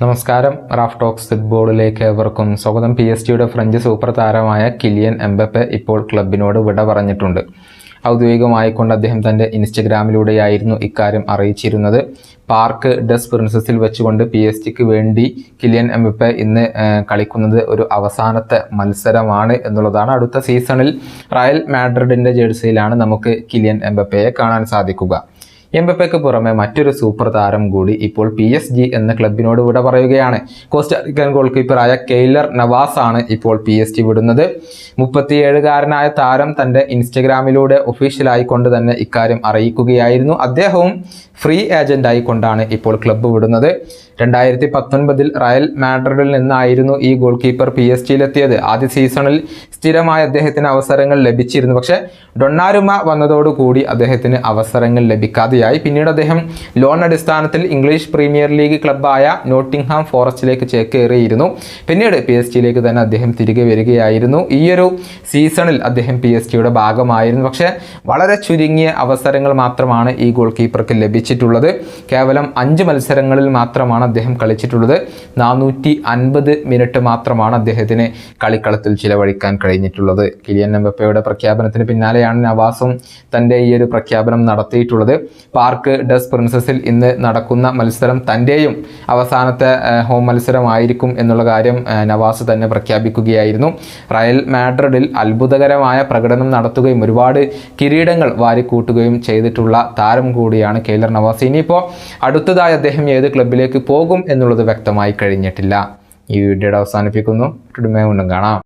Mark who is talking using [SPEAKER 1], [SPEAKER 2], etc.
[SPEAKER 1] നമസ്കാരം. Raf talks ഫുട്ബോളിലേക്ക് ഏവർക്കും സ്വാഗതം. PSG ഫ്രഞ്ച് സൂപ്പർ താരമായ കിലിയൻ എംബപ്പെ ഇപ്പോൾ ക്ലബിനോട് വിട പറഞ്ഞിട്ടുണ്ട്. ഔദ്യോഗികമായിക്കൊണ്ട് അദ്ദേഹം തൻ്റെ ഇൻസ്റ്റഗ്രാമിലൂടെയായിരുന്നു ഇക്കാര്യം അറിയിച്ചിരുന്നത്. പാർക്ക് ഡെസ് പ്രിൻസസിൽ വെച്ചുകൊണ്ട് PSG വേണ്ടി കിലിയൻ എംബപ്പെ ഇന്ന് കളിക്കുന്നത് ഒരു അവസാനത്തെ മത്സരമാണ് എന്നുള്ളതാണ്. അടുത്ത സീസണിൽ റയൽ മാഡ്രിഡിൻ്റെ ജേഴ്സിയിലാണ് നമുക്ക് കിലിയൻ എംബപ്പയെ കാണാൻ സാധിക്കുക. എംബപ്പയ്ക്ക് പുറമെ മറ്റൊരു സൂപ്പർ താരം കൂടി ഇപ്പോൾ PSG എന്ന ക്ലബിനോട് വിട പറയുകയാണ്. കോസ്റ്റാറിക്കൻ ഗോൾ കീപ്പറായ കെയ്ലർ നവാസ് ആണ് ഇപ്പോൾ PSG വിടുന്നത്. 37-കാരനായ താരം തൻ്റെ ഇൻസ്റ്റഗ്രാമിലൂടെ ഒഫീഷ്യലായിക്കൊണ്ട് തന്നെ ഇക്കാര്യം അറിയിക്കുകയായിരുന്നു. അദ്ദേഹവും ഫ്രീ ഏജന്റ് ആയിക്കൊണ്ടാണ് ഇപ്പോൾ ക്ലബ്ബ് വിടുന്നത്. 2019 റയൽ മാഡ്രിഡിൽ നിന്നായിരുന്നു ഈ ഗോൾ കീപ്പർ PSG-യിലെത്തിയത്. ആദ്യ സീസണിൽ സ്ഥിരമായ അദ്ദേഹത്തിന് അവസരങ്ങൾ ലഭിച്ചിരുന്നു. പക്ഷേ ഡൊണ്ണാരുമ വന്നതോടുകൂടി അദ്ദേഹത്തിന് അവസരങ്ങൾ ലഭിക്കാതെയായി. പിന്നീട് അദ്ദേഹം ലോൺ അടിസ്ഥാനത്തിൽ ഇംഗ്ലീഷ് പ്രീമിയർ ലീഗ് ക്ലബ്ബായ നോട്ടിംഗ്ഹാം ഫോറസ്റ്റിലേക്ക് ചേക്കേറിയിരുന്നു. പിന്നീട് PSG-യിലേക്ക് തന്നെ അദ്ദേഹം തിരികെ വരികയായിരുന്നു. ഈയൊരു സീസണിൽ അദ്ദേഹം PSG-യുടെ ഭാഗമായിരുന്നു. പക്ഷേ വളരെ ചുരുങ്ങിയ അവസരങ്ങൾ മാത്രമാണ് ഈ ഗോൾ കീപ്പർക്ക് ലഭിച്ചിട്ടുള്ളത്. കേവലം 5 മത്സരങ്ങളിൽ മാത്രമാണ് അദ്ദേഹം കളിച്ചിട്ടുള്ളത്. 450 മിനിറ്റ് മാത്രമാണ് അദ്ദേഹത്തിന് കളിക്കളത്തിൽ ചിലവഴിക്കാൻ കഴിഞ്ഞിട്ടുള്ളത്. കിലിയൻ എംബപ്പയുടെ പ്രഖ്യാപനത്തിന് പിന്നാലെയാണ് നവാസും തൻ്റെ ഈ ഒരു പ്രഖ്യാപനം നടത്തിയിട്ടുള്ളത്. പാർക്ക് ഡെസ് പ്രിൻസസിൽ ഇന്ന് നടക്കുന്ന മത്സരം തൻ്റെയും അവസാനത്തെ ഹോം മത്സരമായിരിക്കും എന്നുള്ള കാര്യം നവാസ് തന്നെ പ്രഖ്യാപിക്കുകയായിരുന്നു. റയൽ മാഡ്രിഡിൽ അത്ഭുതകരമായ പ്രകടനം നടത്തുകയും ഒരുപാട് കിരീടങ്ങൾ വാരിക്കൂട്ടുകയും ചെയ്തിട്ടുള്ള താരം കൂടിയാണ് കെയ്ലർ നവാസ്. ഇനിയിപ്പോൾ അടുത്തതായി അദ്ദേഹം ഏത് ക്ലബിലേക്ക് പോകും എന്നുള്ളത് വ്യക്തമായി കഴിഞ്ഞിട്ടില്ല. ഈ വീഡിയോയുടെ അവസാനിപ്പിക്കുന്നു. കാണാം.